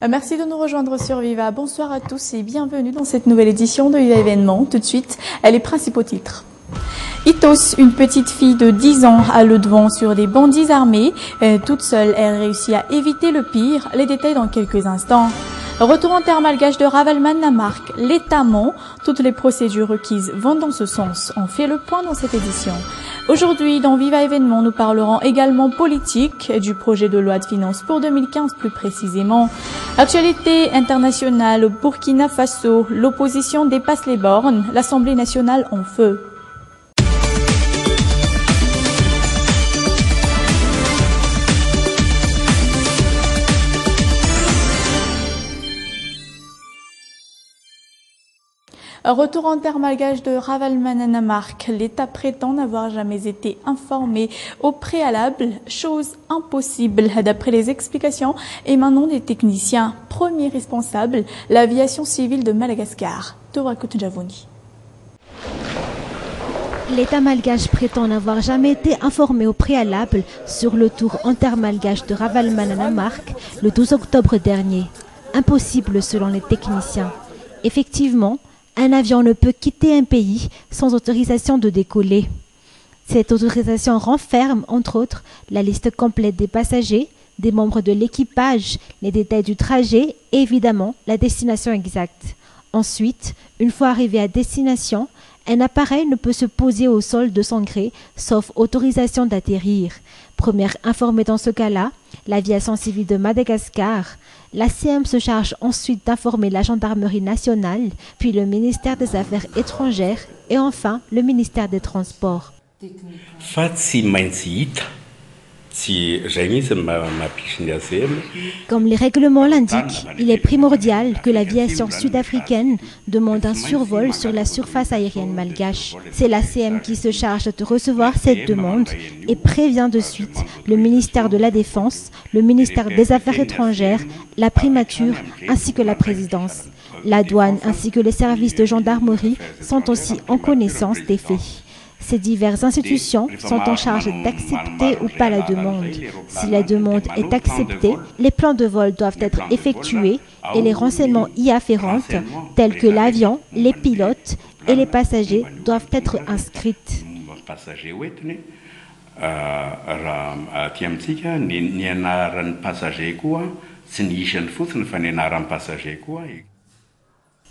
Merci de nous rejoindre sur Viva. Bonsoir à tous et bienvenue dans cette nouvelle édition de Viva Événement. Tout de suite, les principaux titres. Itos, une petite fille de 10 ans, a le devant sur des bandits armés. Toute seule, elle réussit à éviter le pire. Les détails dans quelques instants. Retour en terre malgache de Ravalman-Namarque, l'État ment. Toutes les procédures requises vont dans ce sens. On fait le point dans cette édition. Aujourd'hui, dans Viva Événement, nous parlerons également politique, du projet de loi de finances pour 2015 plus précisément. Actualité internationale au Burkina Faso, l'opposition dépasse les bornes, l'Assemblée nationale en feu. Retour en terre malgache de Ravalman-Namarque. L'État prétend n'avoir jamais été informé au préalable, chose impossible d'après les explications émanant des techniciens. Premier responsable, l'aviation civile de Madagascar. Tora Kutjavoni. L'État malgache prétend n'avoir jamais été informé au préalable sur le tour en terre malgache de Ravalman-Namarque le 12 octobre dernier. Impossible selon les techniciens. Effectivement, un avion ne peut quitter un pays sans autorisation de décoller. Cette autorisation renferme, entre autres, la liste complète des passagers, des membres de l'équipage, les détails du trajet et évidemment la destination exacte. Ensuite, une fois arrivé à destination, un appareil ne peut se poser au sol de son gré, sauf autorisation d'atterrir. Première informée dans ce cas-là, l'aviation civile de Madagascar. L'ACM se charge ensuite d'informer la gendarmerie nationale, puis le ministère des Affaires étrangères et enfin le ministère des Transports. Comme les règlements l'indiquent, il est primordial que l'aviation sud-africaine demande un survol sur la surface aérienne malgache. C'est l'ACM qui se charge de recevoir cette demande et prévient de suite le ministère de la Défense, le ministère des Affaires étrangères, la primature ainsi que la présidence. La douane ainsi que les services de gendarmerie sont aussi en connaissance des faits. Ces diverses institutions sont en charge d'accepter ou pas la demande. Si la demande est acceptée, les plans de vol doivent être effectués et les renseignements y afférents, tels que l'avion, les pilotes et les passagers, doivent être inscrits.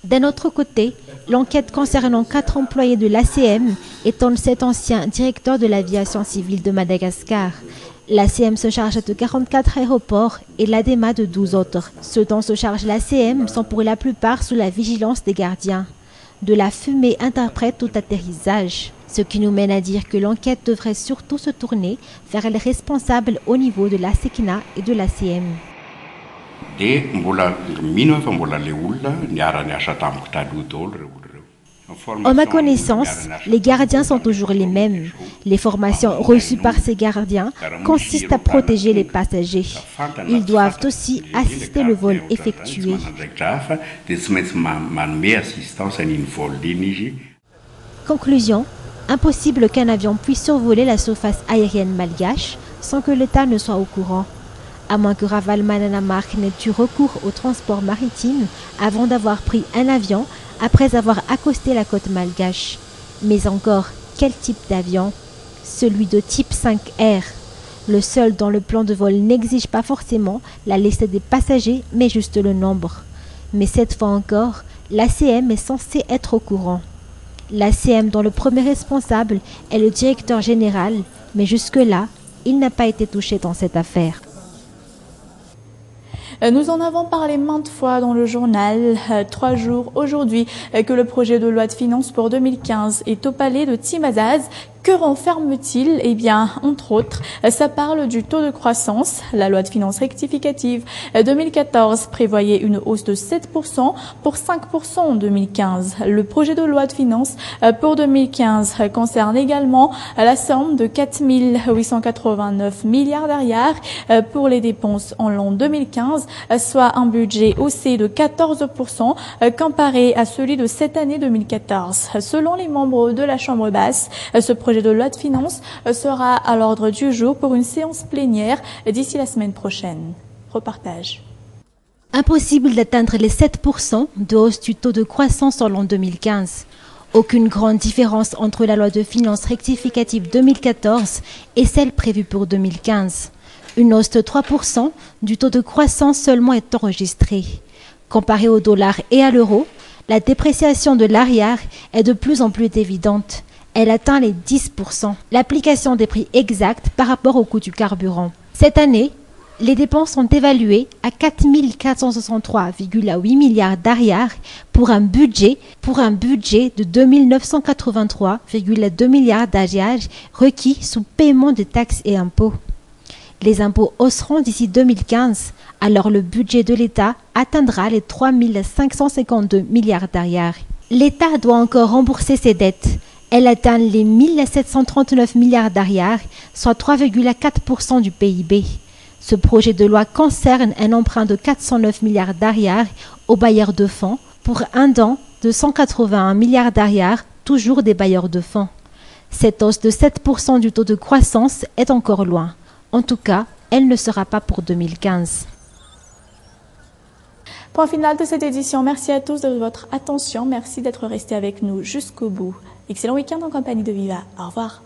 D'un autre côté, l'enquête concernant 4 employés de l'ACM étonne cet ancien directeur de l'aviation civile de Madagascar. L'ACM se charge de 44 aéroports et l'ADEMA de 12 autres. Ceux dont se charge l'ACM sont pour la plupart sous la vigilance des gardiens. De la fumée interprète tout atterrissage, ce qui nous mène à dire que l'enquête devrait surtout se tourner vers les responsables au niveau de la SECNA et de l'ACM. En ma connaissance, les gardiens sont toujours les mêmes. Les formations reçues par ces gardiens consistent à protéger les passagers. Ils doivent aussi assister le vol effectué. Conclusion, impossible qu'un avion puisse survoler la surface aérienne malgache sans que l'État ne soit au courant. À moins que Ravalman-Namarque n'ait eu recours au transport maritime avant d'avoir pris un avion après avoir accosté la côte malgache. Mais encore, quel type d'avion? Celui de type 5R. Le seul dont le plan de vol n'exige pas forcément la liste des passagers, mais juste le nombre. Mais cette fois encore, l'ACM est censé être au courant. L'ACM dont le premier responsable est le directeur général, mais jusque-là, il n'a pas été touché dans cette affaire. Nous en avons parlé maintes fois dans le journal, 3 jours aujourd'hui, que le projet de loi de finances pour 2015 est au palais de Timazaz. Que renferme-t-il? Eh bien, entre autres, ça parle du taux de croissance. La loi de finances rectificative 2014 prévoyait une hausse de 7% pour 5% en 2015. Le projet de loi de finances pour 2015 concerne également la somme de 4 889 milliards d'ariars pour les dépenses en l'an 2015, soit un budget haussé de 14% comparé à celui de cette année 2014. Selon les membres de la Chambre basse, ce projet de loi de finances sera à l'ordre du jour pour une séance plénière d'ici la semaine prochaine. Repartage. Impossible d'atteindre les 7% de hausse du taux de croissance en l'an 2015. Aucune grande différence entre la loi de finances rectificative 2014 et celle prévue pour 2015. Une hausse de 3% du taux de croissance seulement est enregistrée. Comparé au dollar et à l'euro, la dépréciation de l'arrière est de plus en plus évidente. Elle atteint les 10%. L'application des prix exacts par rapport au coût du carburant. Cette année, les dépenses sont évaluées à 4 463,8 milliards d'arrière pour un budget de 2 983,2 milliards d'arrière requis sous paiement de taxes et impôts. Les impôts hausseront d'ici 2015, alors le budget de l'État atteindra les 3 552 milliards d'arrière. L'État doit encore rembourser ses dettes. Elles atteignent les 1 739 milliards d'arrière, soit 3,4% du PIB. Ce projet de loi concerne un emprunt de 409 milliards d'arrière aux bailleurs de fonds pour un don de 181 milliards d'arrière, toujours des bailleurs de fonds. Cette hausse de 7% du taux de croissance est encore loin. En tout cas, elle ne sera pas pour 2015. Point final de cette édition. Merci à tous de votre attention. Merci d'être restés avec nous jusqu'au bout. Excellent week-end en compagnie de Viva. Au revoir.